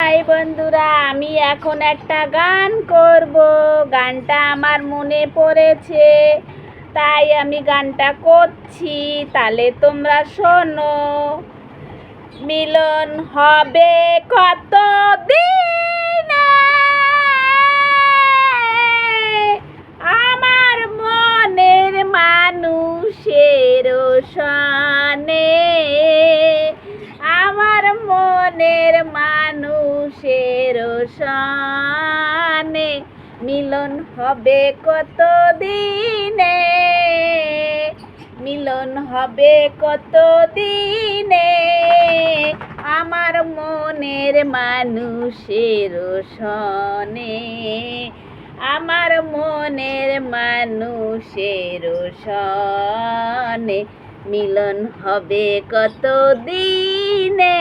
High বন্ধুরা, আমি এখন একটা গান করব। গানটা আমার মনে পড়েছে, তাই আমি গানটা করছি। তাহলে তোমরা শোনো। মিলন হবে কত দিনে আমার মনের মানুষের সনে, আমার মনের মানুষের সনে মিলন হবে কত দিনে, মিলন হবে কত দিনে আমার মনের মানুষের সনে, আমার মনের মানুষের সনে মিলন হবে কত দিনে।